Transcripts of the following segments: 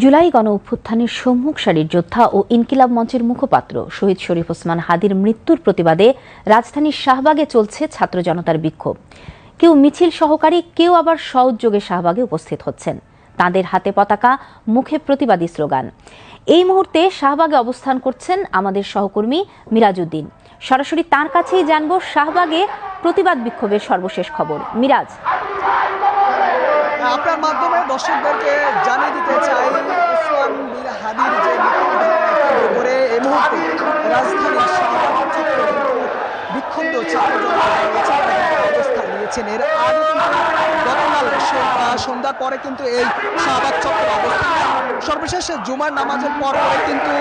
জুলাই গণ অভ্যুত্থানের সম্মুখ সারির যোদ্ধা ও ইনকিলাব মঞ্চের মুখপাত্র শহীদ শরীফ ওসমান হাদির মৃত্যুর প্রতিবাদে রাজধানীর শাহবাগে চলছে ছাত্র জনতার বিক্ষোভ। কেউ মিছিল সহকারী, কেউ আবার সউদ্যোগে শাহবাগে উপস্থিত হচ্ছেন। তাঁদের হাতে পতাকা, মুখে প্রতিবাদী স্লোগান। এই মুহূর্তে শাহবাগে অবস্থান করছেন আমাদের সহকর্মী মিরাজ উদ্দিন। সরাসরি তাঁর কাছেই জানব শাহবাগে প্রতিবাদ বিক্ষোভের সর্বশেষ খবর। মিরাজ, আপনার মাধ্যমে দর্শকদেরকে জানিয়ে দিতে চাই, ওসমান বীর হাদির যে কেন্দ্র করে এই মুহূর্তে রাজধানীর শাহবাগ চত্বরে বিক্ষুব্ধ ছাত্র জনতা অবস্থান নিয়েছেন। এর আগে গতকাল সন্ধ্যার পরে কিন্তু এই শাহবাগ চত্বরে অবস্থান, সর্বশেষ জুমার নামাজের পর কিন্তু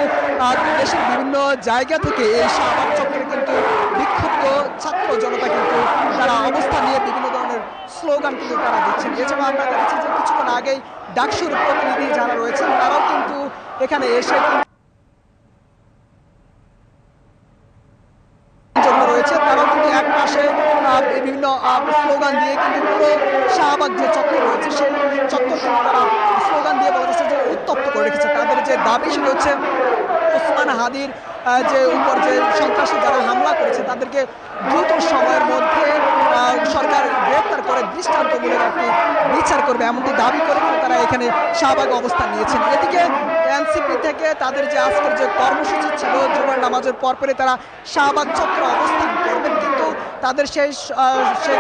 দেশের বিভিন্ন জায়গা থেকে এই শাহবাগ চত্বরে কিন্তু বিক্ষুব্ধ ছাত্র জনতা কিন্তু তারা অবস্থান নিয়ে বিভিন্ন ধরনের স্লোগান কিন্তু তারা দিচ্ছেন। এছাড়া আমরা দেখছি যে কিছুক্ষণ আগেই ডাকসুর প্রতিনিধি যারা রয়েছেন তারাও কিন্তু এখানে এসে রয়েছে, তারাও কিন্তু এক পাশে বিভিন্ন স্লোগান দিয়ে কিন্তু পুরো শাহবাগ যে চত্বর রয়েছে সেই চত্বর কিন্তু তারা স্লোগান দিয়ে বলা যাচ্ছে যে উত্তপ্ত করে রেখেছে। তাদের যে দাবি সেটা হচ্ছে ওসমান হাদির যে উপর যে সন্ত্রাসী যারা হামলা করেছে তাদেরকে দ্রুত সময়ের মধ্যে সরকার গ্রেপ্তার করে দৃষ্টান্তমূলক একটি বিচার করবে, এমনটি দাবি করে তারা এখানে শাহবাগ অবস্থান নিয়েছেন। এদিকে এনসিপি থেকে তাদের যে আজকের যে কর্মসূচি ছিল জুমার নামাজের পরে তারা শাহবাগ চত্বরে অবস্থান করবেন, কিন্তু তাদের সেই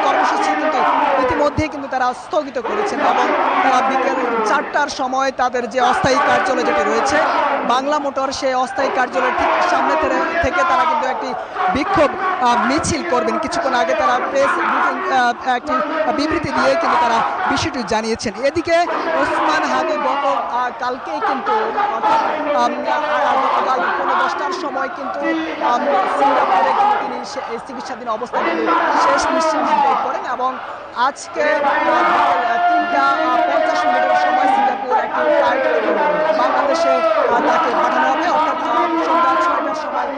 কর্মসূচি কিন্তু ইতিমধ্যেই কিন্তু তারা স্থগিত করেছেন এবং তারা বিকেল 4টার সময় তাদের যে অস্থায়ী কার্যালয় যেটি রয়েছে বাংলা মোটর, সেই অস্থায়ী কার্যালয়ের ঠিক সামনে থেকে তারা কিন্তু একটি বিক্ষোভ মিছিল করবেন। কিছুক্ষণ আগে তারা প্রেস একটি বিবৃতি দিয়ে কিন্তু তারা বিষয়টি জানিয়েছেন। এদিকে ওসমান হাদি কালকেই কিন্তু গতকাল 10টার সময় কিন্তু সিঙ্গাপুরে কিন্তু তিনি চিকিৎসাধীন অবস্থায় শেষ নিঃশ্বাস ত্যাগ করেন এবং আজকে 3টা 50 সময় সিঙ্গাপুর একটি ফ্লাইট বাংলাদেশে তাকে পাঠানো হবে, অর্থাৎ সন্ধ্যা 6টার সময়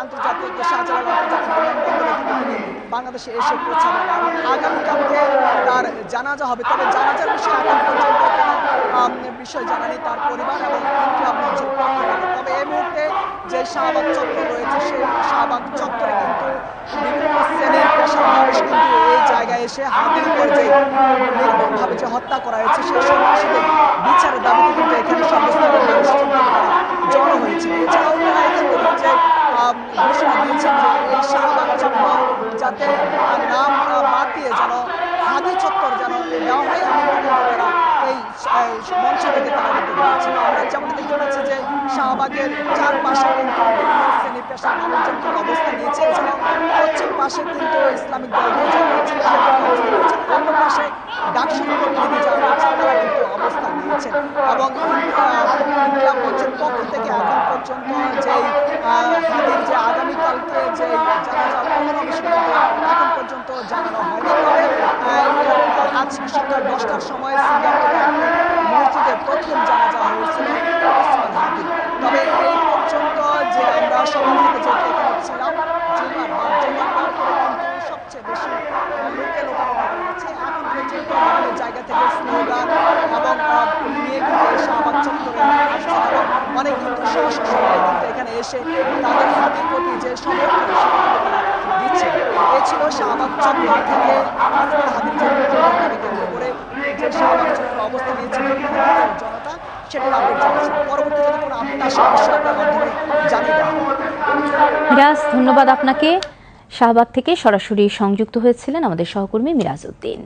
আন্তর্জাতিক শাহজালাল আন্তর্জাতিক বিমানবন্দরে তিনি বাংলাদেশে এসে পৌঁছাবেন এবং আগামীকালকে তার জানাজা হবে। তবে জানাজার বিষয়ে এখন পর্যন্ত কোনো বিষয় জানানি তার পরিবার এবং ইনকিলাব মঞ্চের পক্ষ থেকে। তবে এই মুহূর্তে যে শাহবাগ চত্বর রয়েছে সেই শাহবাগ চত্বরে কিন্তু বিভিন্ন শ্রেণীর পেশার মানুষ কিন্তু এই জায়গায় এসে হাদির উপর যে নির্মমভাবে যে হত্যা করা হয়েছে সেই সন্ত্রাসীদের বিচারের দাবিতে কিন্তু এখানে সর্বস্তরের মানুষ জড়ো হয়েছে। এছাড়াও তারা এখান থেকে যে ঘোষণা দিয়েছেন যে এই শাহবাগ চত্বর যাতে নাম বাদ দিয়ে যেন হাদি চত্বর যেন দেওয়া হয়, এমনকি তারা এই মঞ্চ থেকে তারা কিন্তু বলছেন। আমরা যেমন দেখতে পাচ্ছি যে শাহবাগের চারপাশে কিন্তু শ্রেণী পেশার মানুষজন কিন্তু অবস্থান নিয়েছে। এছাড়াও পশ্চিম পাশে কিন্তু ইসলামিক দল রয়েছে, অন্য পাশে ডাকসুর প্রতিনিধি যারা রয়েছে তারা কিন্তু অবস্থান নিয়েছেন এবং ইনকিলাব মঞ্চের পক্ষ থেকে এখন পর্যন্ত যেই হাদির যে আগামীকালকে যে জানাজা এখন পর্যন্ত জানানো হয়নি। তবে আজকে সকাল 10টার সময় সিঙ্গাপুরে মসজিদে প্রথম জানাজা হয়েছিল ওসমান হাদির। তবে এই পর্যন্ত যে আমরা সকাল থেকে যে এখানে ছিলাম জুমার পরে কিন্তু সবচেয়ে বেশি লোকারণ্য রয়েছে। এখন পর্যন্ত বিভিন্ন জায়গা থেকে স্লোগান এবং নিয়ে কিন্তু এই শাহবাগ চত্বরে আসছে এবং অনেক কিন্তু সশস্ত্র কিন্তু এখানে এসে তাদের হাদির প্রতি যে সমর্থন দিচ্ছে। এ ছিল শাহবাগ চত্বর থেকে ওসমান হাদির যে কেন্দ্র করে যে শাহবাগ চত্বর অবস্থা নিয়েছে জনতা, সেটার আপডেট জানাচ্ছি। পরবর্তী যদি কোনো আপডেট আসে অবশ্যই আপনার মাধ্যমে জানিয়ে দেওয়া হবে। মিরাজ, ধন্যবাদ আপনাকে। শাহবাগ থেকে সরাসরি সংযুক্ত হয়েছিলেন আমাদের সহকর্মী মিরাজ উদ্দিন।